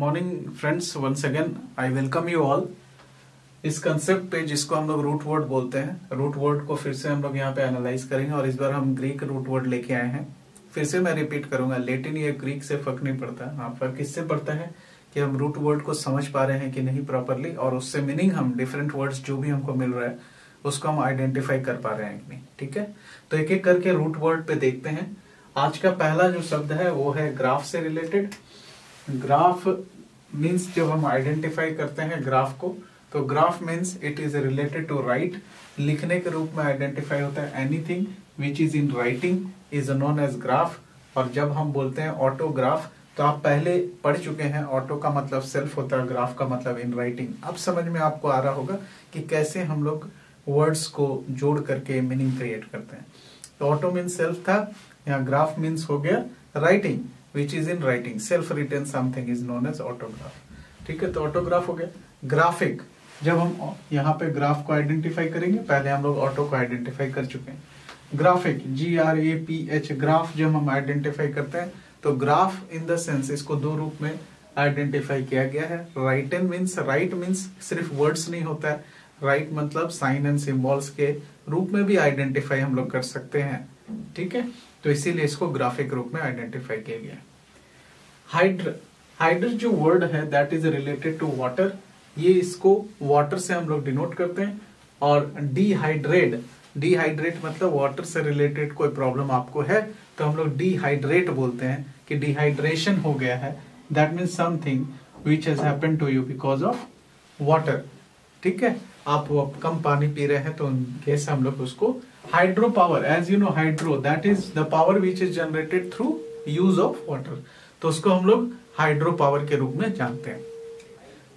Morning friends, once again I welcome you all. इस concept पे जिसको हम लोग रूट वर्ड बोलते हैं, रूट वर्ड को फिर से हम लोग यहाँ पे एनालाइज करेंगे और इस बार हम ग्रीक रूट वर्ड लेके आए हैं। फिर से मैं रिपीट करूंगा, लेटिन या ग्रीक से फर्क नहीं पड़ता। हाँ, फर्क इससे पड़ता है कि हम रूट वर्ड को समझ पा रहे हैं कि नहीं प्रॉपरली, और उससे मीनिंग हम डिफरेंट वर्ड्स जो भी हमको मिल रहा है उसको हम आइडेंटिफाई कर पा रहे हैं कि नहीं। ठीक है, तो एक एक करके रूट वर्ड पे देखते हैं। आज का पहला जो शब्द है वो है ग्राफ से रिलेटेड। ग्राफ मीन्स जब हम आइडेंटिफाई करते हैं ग्राफ को, तो graph means it is related to write, लिखने के रूप में आइडेंटिफाई होता है। Anything which is in writing is known as graph. और जब हम बोलते हैं ऑटोग्राफ, तो आप पहले पढ़ चुके हैं, ऑटो का मतलब सेल्फ होता है, ग्राफ का मतलब इन राइटिंग। अब समझ में आपको आ रहा होगा कि कैसे हम लोग वर्ड्स को जोड़ करके मीनिंग क्रिएट करते हैं। तो ऑटो मीन्स सेल्फ था, यहाँ ग्राफ मीन्स हो गया writing which is in writing, self written something is known as autograph. ठीक है, तो ऑटोग्राफ हो गया। ग्राफिक, जब हम यहाँ पे ग्राफ को आइडेंटिफाई करेंगे, पहले हम लोग ऑटो को आइडेंटिफाई कर चुके हैं। ग्राफिक GRAPH, ग्राफ जब हम आइडेंटिफाई करते हैं तो ग्राफ इन द सेंस इसको दो रूप में आइडेंटिफाई किया गया है। राइटन मीन्स, राइट मीन्स सिर्फ वर्ड्स नहीं होता है, राइट मतलब साइन एंड सिंबल्स के रूप में भी आइडेंटिफाई हम लोग कर सकते हैं। ठीक है, तो इसीलिए इसको ग्राफिक रूप में आइडेंटिफाई किया गया। हाइड्र, हाइड्र जो वर्ड है that is related to water, ये इसको वाटर से हम लोग डिनोट करते हैं। और डिहाइड्रेट, डिहाइड्रेट मतलब वाटर से रिलेटेड कोई प्रॉब्लम आपको है तो हम लोग डिहाइड्रेट बोलते हैं कि डिहाइड्रेशन हो गया है। That means something which has happened to you because of water. ठीक है, आप कम पानी पी रहे हैं तो कैसे हम लोग उसको hydro power, as you know hydro that is the power which is generated through use of water, तो उसको हम लोग हाइड्रो पावर के रूप में जानते हैं।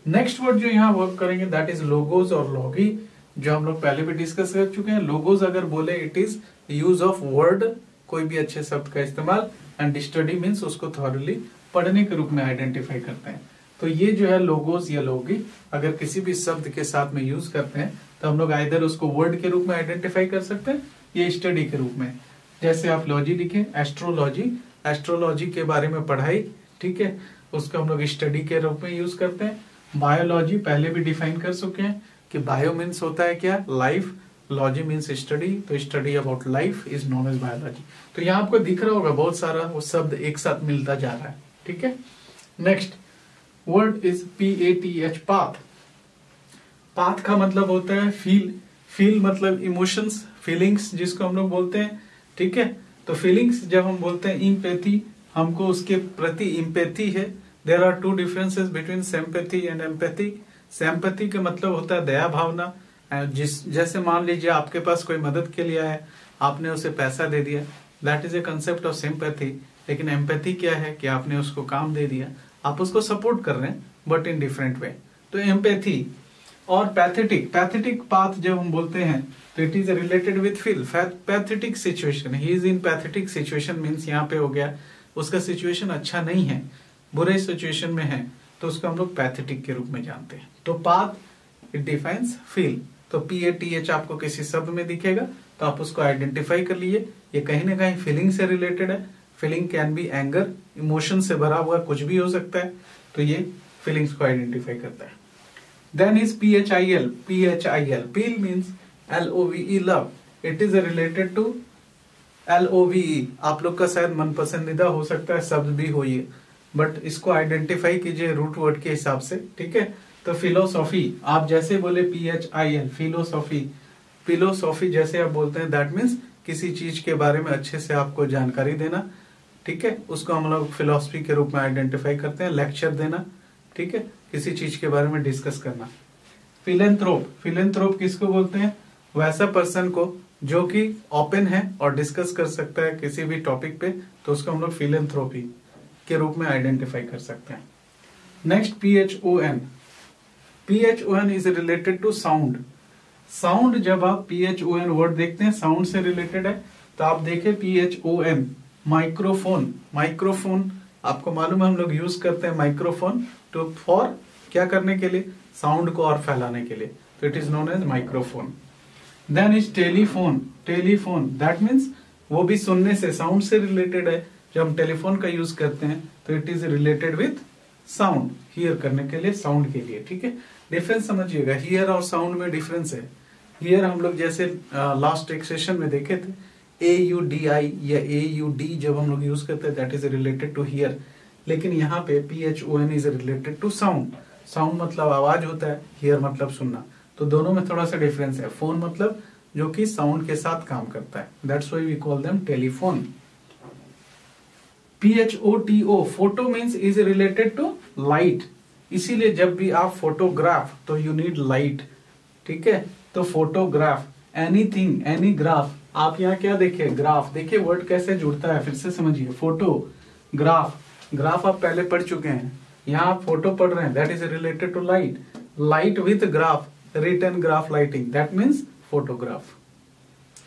नेक्स्ट वर्ड जो यहाँ वर्क करेंगे दैट इज लोगोज और लॉगी, जो हम लोग पहले भी डिस्कस कर चुके हैं। लोगोज अगर बोले it is use of word, कोई भी अच्छे शब्द का इस्तेमाल, एंड स्टडी मीन्स उसको थॉरली पढ़ने के रूप में आइडेंटिफाई करते हैं। तो ये जो है लोगोज या लॉगी, अगर किसी भी शब्द के साथ में यूज करते हैं तो हम लोग आइदर उसको वर्ड के रूप में आइडेंटिफाई कर सकते हैं या स्टडी के रूप में। जैसे आप लॉजी लिखें, एस्ट्रोलॉजी, एस्ट्रोलॉजी के बारे में पढ़ाई, ठीक है, उसको हम लोग स्टडी के रूप में यूज करते हैं। बायोलॉजी पहले भी डिफाइन कर चुके हैं कि बायो मीन्स होता है क्या, लाइफ, लॉजी मीन्स स्टडी, तो study about life is known as biology. तो यहाँ आपको दिख रहा होगा बहुत सारा वो शब्द एक साथ मिलता जा रहा है। ठीक है, next word is PATH, path. Path का मतलब होता है फील, फील मतलब इमोशंस, फीलिंग्स जिसको हम लोग बोलते हैं। ठीक है, तो फीलिंग्स जब हम बोलते हैं इम्पैथी, हमको उसके प्रति इम्पैथी है। There are two differences between sympathy and empathy. Sympathy का मतलब होता है दया भावना, जैसे मान लीजिए आपके पास कोई मदद के लिए आया, आपने उसे पैसा दे दिया, that is a concept of sympathy. लेकिन एम्पैथी क्या है कि आपने उसको काम दे दिया, आप उसको सपोर्ट कर रहे हैं बट इन डिफरेंट वे, तो एम्पैथी। और पैथेटिक, पैथेटिक पाथ जब हम बोलते हैं तो it is related with feel, pathetic situation, he is in pathetic situation means यहाँ पे हो गया उसका सिचुएशन अच्छा नहीं है, बुरे सिचुएशन में है, तो उसको हम लोग पैथेटिक के रूप में जानते हैं। तो पाथ इट डिफाइंस फील, तो PATH आपको किसी शब्द में दिखेगा तो आप उसको आइडेंटिफाई कर लीजिए, ये कहीं ना कहीं फीलिंग से रिलेटेड है। Feeling can be anger, emotion से भरा हुआ कुछ भी हो सकता है, तो ये फीलिंग्स को आइडेंटिफाई करता है। Then is PHIL, phil means LOVE, love, it is related to LOVE। आप लोग का शायद मन पसंदीदा हो सकता है शब्द भी हो ये, बट इसको आइडेंटिफाई कीजिए रूट वर्ड के हिसाब से। ठीक है, तो फिलोसॉफी, आप जैसे बोले PHIL, फिलोसॉफी, फिलोसॉफी जैसे आप बोलते हैं दैट मीन्स किसी चीज के बारे में अच्छे से आपको जानकारी देना। ठीक है, उसको हम लोग फिलोसफी के रूप में आइडेंटिफाई करते हैं, लेक्चर देना। ठीक है, किसी चीज के बारे में डिस्कस करना। फिलेंथ्रोप, फिलेंथ्रोप किसको बोलते हैं, वैसा पर्सन को जो कि ओपन है और डिस्कस कर सकता है किसी भी टॉपिक पे, तो उसको हम लोग फिलेंथ्रोपी के रूप में आइडेंटिफाई कर सकते हैं। Next PHON, PHON is related to sound. Sound, जब आप PHON वर्ड देखते हैं साउंड से रिलेटेड है, तो आप देखें PHON, माइक्रोफोन, माइक्रोफोन आपको मालूम है हम लोग यूज करते हैं माइक्रोफोन टू फॉर क्या करने के लिए, साउंड को और फैलाने के लिए, तो it is known as microphone. Then is telephone, telephone that means वो भी सुनने से, साउंड से रिलेटेड है। जब हम टेलीफोन का यूज करते हैं तो it is related with sound, here करने के लिए, साउंड के लिए, ठीक है। डिफरेंस समझिएगा, हियर और साउंड में डिफरेंस है। हियर हम लोग जैसे लास्ट एक सेशन में देखे थे, AUDI या AUD जब हम लोग यूज करते हैं that is related to hear, लेकिन यहाँ पे PHON is related to sound. Sound मतलब आवाज होता है, हियर मतलब सुनना, तो दोनों में थोड़ा सा डिफरेंस है। फोन मतलब जो कि साउंड के साथ काम करता है, that's why we call them telephone. PHOTO, photo means is related to light, इसीलिए जब भी आप फोटोग्राफ तो यू नीड लाइट, ठीक है। तो फोटोग्राफ, एनीथिंग, एनी ग्राफ, आप यहाँ क्या देखिए, ग्राफ, देखिए वर्ड कैसे जुड़ता है, फिर से समझिए। फोटो, ग्राफ, ग्राफ आप पहले पढ़ चुके हैं, यहाँ आप फोटो पढ़ रहे हैं, that is related to light. Light with graph, written graph lighting, that means photograph,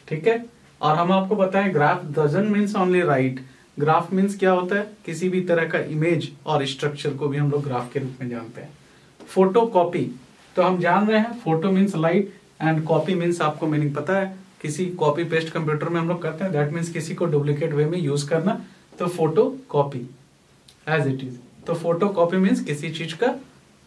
ठीक है। और हम आपको बताएं graph doesn't means only write, graph means क्या होता है, किसी भी तरह का इमेज और स्ट्रक्चर को भी हम लोग ग्राफ के रूप में जानते हैं। फोटो कॉपी, तो हम जान रहे हैं photo means light and copy means आपको मीनिंग पता है, किसी कॉपी पेस्ट कंप्यूटर में हम लोग करते हैं, दैट मीन्स किसी को डुप्लीकेट वे में यूज करना, तो photocopy as it is. तो फोटो कॉपी मीन्स किसी चीज का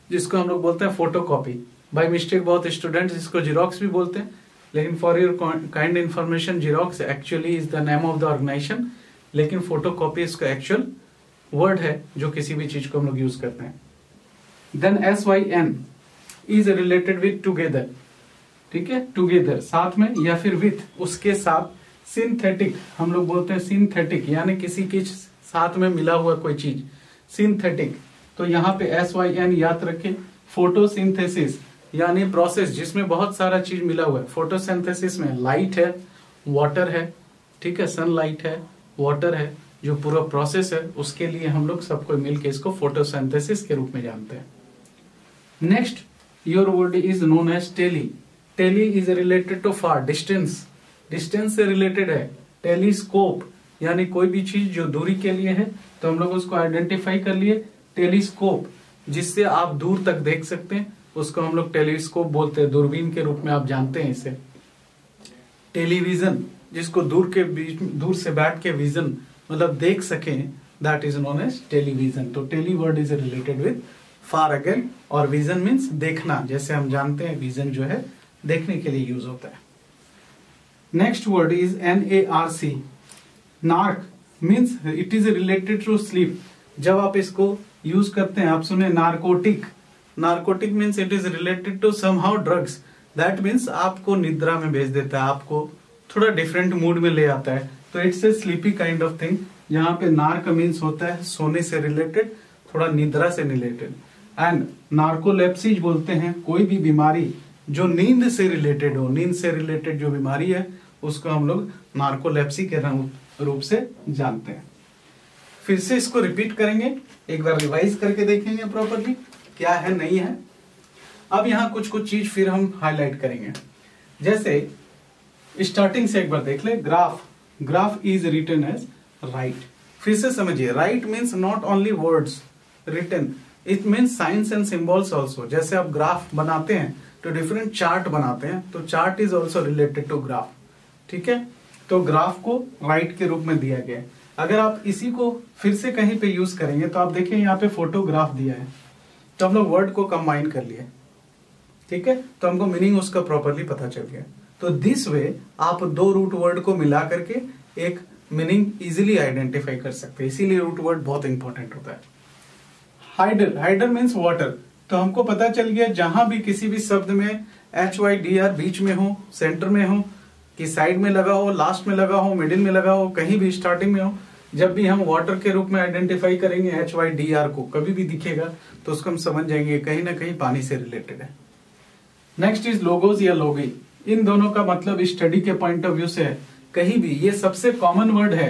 जिसको हम लोग बोलते हैं फोटो कॉपी। बाय मिस्टेक बहुत स्टूडेंट्स इसको जीरोक्स भी बोलते हैं, लेकिन for your kind information Xerox actually is the name of the organization, लेकिन फोटो कॉपी इसका एक्चुअल वर्ड है जो किसी भी चीज को हम लोग यूज करते हैं। Then SYN is related with together, ठीक है, टुगेदर साथ में या फिर विथ उसके साथ। सिंथेटिक हम लोग बोलते हैं सिंथेटिक, यानी किसी के साथ में मिला हुआ कोई चीज, सिंथेटिक। तो यहाँ पे SYN याद रखें। फोटोसिंथेसिस यानी प्रोसेस जिसमें बहुत सारा चीज मिला हुआ है। फोटोसिंथेसिस में लाइट है, वाटर है, ठीक है, सनलाइट है, वाटर है, जो पूरा प्रोसेस है उसके लिए हम लोग सबको मिलकर इसको फोटोसिंथेसिस के रूप में जानते हैं। Next your word is known as tele. Tele is related to far, distance, distance से रिलेटेड है। टेलीस्कोप यानी कोई भी चीज जो दूरी के लिए है, तो हम लोग उसको आइडेंटिफाई कर लिए, टेलीस्कोप जिससे आप दूर तक देख सकते हैं उसको हम लोग टेलीस्कोप बोलते हैं, दूरबीन के रूप में आप जानते हैं इसे। टेलीविजन जिसको दूर से बैठ के विजन मतलब देख सकें, that is known as television. तो tele word is related with far again, और विजन मीन्स देखना, जैसे हम जानते हैं विजन जो है देखने के लिए यूज होता है। Next word is NARC, narc means it is related to sleep. जब आप इसको यूज करते हैं, आप सुने narcotic, narcotic means it is related to somehow drugs, that means आपको निद्रा में भेज देता है, आपको थोड़ा डिफरेंट मूड में ले आता है, तो it's a sleepy kind of thing. यहाँ पे नार्क मीन्स होता है सोने से रिलेटेड, थोड़ा निद्रा से रिलेटेड। एंड नार्कोलेप्सीज बोलते हैं कोई भी बीमारी जो नींद से रिलेटेड हो, नींद से रिलेटेड जो बीमारी है उसको हम लोग नार्कोलेप्सी के रूप से जानते हैं। फिर से इसको रिपीट करेंगे, एक बार रिवाइज करके देखेंगे प्रॉपर्ली क्या है नहीं है। अब यहाँ कुछ कुछ चीज फिर हम हाईलाइट करेंगे, जैसे स्टार्टिंग से एक बार देख ले। Graph, graph is written as write. फिर से समझिए, write means not only words written, it means signs and symbols also. जैसे आप ग्राफ बनाते हैं तो डिफरेंट चार्ट बनाते हैं, तो chart is also related to graph, ठीक है। तो ग्राफ को राइट के रूप में दिया गया है। अगर आप इसी को फिर से कहीं पे यूज करेंगे तो आप देखिए यहाँ पे फोटोग्राफ दिया है, तो हम लोग वर्ड को कंबाइन कर लिए, ठीक है, तो हमको मीनिंग उसका प्रॉपरली पता चल गया। तो दिस वे आप दो रूट वर्ड को मिला करके एक मीनिंग इजीली आइडेंटिफाई कर सकते हैं, इसीलिए रूट वर्ड बहुत इंपॉर्टेंट होता है। हाइडर, हाइडर मीन्स वाटर, तो हमको पता चल गया जहां भी किसी भी शब्द में HYDR बीच में हो, सेंटर में हो, कि साइड में लगा हो, लास्ट में लगा हो, मिडिल में लगा हो, कहीं भी स्टार्टिंग में हो, जब भी हम वाटर के रूप में आइडेंटिफाई करेंगे HYDR को, कभी भी दिखेगा तो उसको हम समझ जाएंगे कहीं ना कहीं पानी से रिलेटेड है। नेक्स्ट इज लोगोज या लोगी, इन दोनों का मतलब स्टडी के पॉइंट ऑफ व्यू से है। कहीं भी ये सबसे कॉमन वर्ड है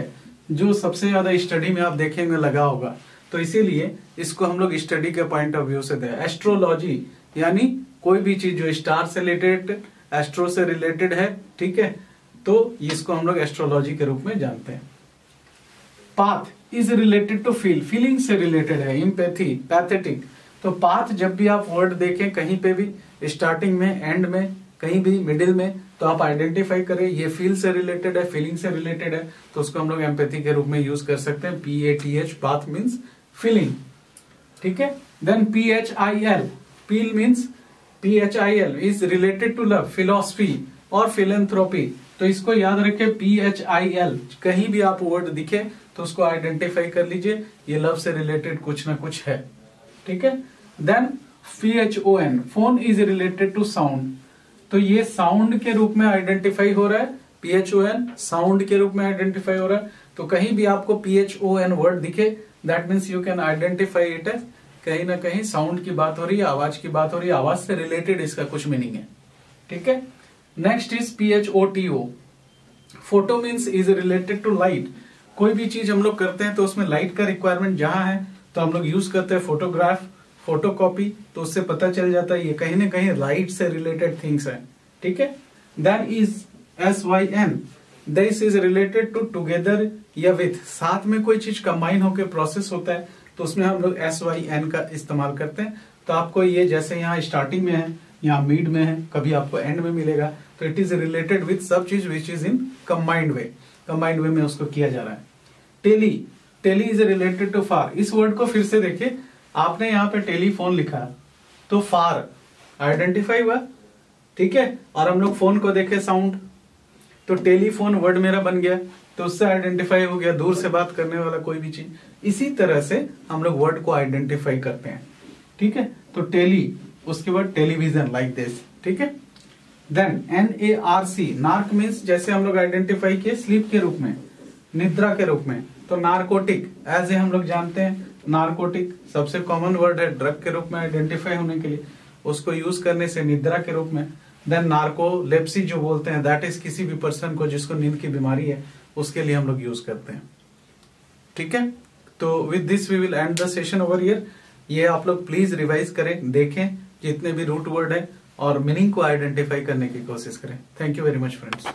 जो सबसे ज्यादा स्टडी में आप देखेंगे लगा होगा, तो इसीलिए इसको हम लोग स्टडी के पॉइंट ऑफ व्यू से दें। एस्ट्रोलॉजी यानी कोई भी चीज जो स्टार से रिलेटेड, एस्ट्रो से रिलेटेड है, ठीक है, तो इसको हम लोग एस्ट्रोलॉजी के रूप में जानते हैं। Path is related to feel, feeling से रिलेटेड है। एम्पैथी, पैथेटिक, तो पाथ जब भी आप वर्ड देखें कहीं पे भी, स्टार्टिंग में, एंड में, कहीं भी मिडिल में, तो आप आइडेंटिफाई करें ये फील से रिलेटेड है, फीलिंग से रिलेटेड है, तो उसको हम लोग एम्पैथी के रूप में यूज कर सकते हैं। PATH, path means feeling. ठीक है। Then PHIL, phil means PHIL is related to love, philosophy और फिलेंथ्रोपी। तो इसको याद रखें, PHIL कहीं भी आप वर्ड दिखे तो उसको आइडेंटिफाई कर लीजिए, ये लव से रिलेटेड कुछ ना कुछ है, ठीक है। Then PHON, phone is related to sound, तो ये साउंड के रूप में आइडेंटिफाई हो रहा है। PHON साउंड के रूप में आइडेंटिफाई हो रहा है, तो कहीं भी आपको PHON वर्ड दिखे that means you can identify it as कहीं ना कहीं साउंड की बात हो रही है, आवाज की बात हो रही है, आवाज से रिलेटेड इसका कुछ मीनिंग है, ठीक है। Next is PHOTO, photo means is related to light. कोई भी चीज हम लोग करते हैं तो उसमें लाइट का रिक्वायरमेंट जहां है तो हम लोग यूज करते हैं फोटोग्राफ, फोटोकॉपी, तो उससे पता चल जाता है ये कहीं ना कहीं लाइट से रिलेटेड थिंग्स है, ठीक है। Then is SYN, this is related to together या विथ, साथ में कोई चीज कंबाइन होकर प्रोसेस होता है तो उसमें हम लोग SYN का इस्तेमाल करते हैं। तो आपको ये जैसे यहाँ स्टार्टिंग में है, यहाँ मिड में है, कभी आपको एंड में मिलेगा, तो इट इज रिलेटेड विथ सब चीज which is in combined way, combined way में उसको किया जा रहा है। Tele, tele is related to far, इस वर्ड को फिर से देखिए, आपने यहाँ पे टेलीफोन लिखा तो फार आइडेंटिफाई हुआ, ठीक है, और हम लोग फोन को देखे साउंड, तो टेलीफोन वर्ड मेरा बन गया, तो उससे आइडेंटिफाई हो गया दूर से बात करने वाला कोई भी चीज। इसी तरह से हम लोग वर्ड को आइडेंटिफाई करते हैं, ठीक है। तो टेली, उसके बाद टेलीविजन लाइक दिस, ठीक है। देन NARC, नार्क मीन्स जैसे हम लोग आइडेंटिफाई किए स्लीप के रूप में, निद्रा के रूप में, तो नारकोटिक एज ए हम लोग जानते हैं, नारकोटिक सबसे कॉमन वर्ड है ड्रग के रूप में आइडेंटिफाई होने के लिए, उसको यूज करने से निद्रा के रूप में। देन नार्कोलेप्सी जो बोलते हैं दैट इज किसी भी पर्सन को जिसको नींद की बीमारी है उसके लिए हम लोग यूज करते हैं, ठीक है। तो with this we will end the session over here. ये आप लोग प्लीज रिवाइज करें, देखें जितने भी रूट वर्ड है और मीनिंग को आइडेंटिफाई करने की कोशिश करें। Thank you very much friends.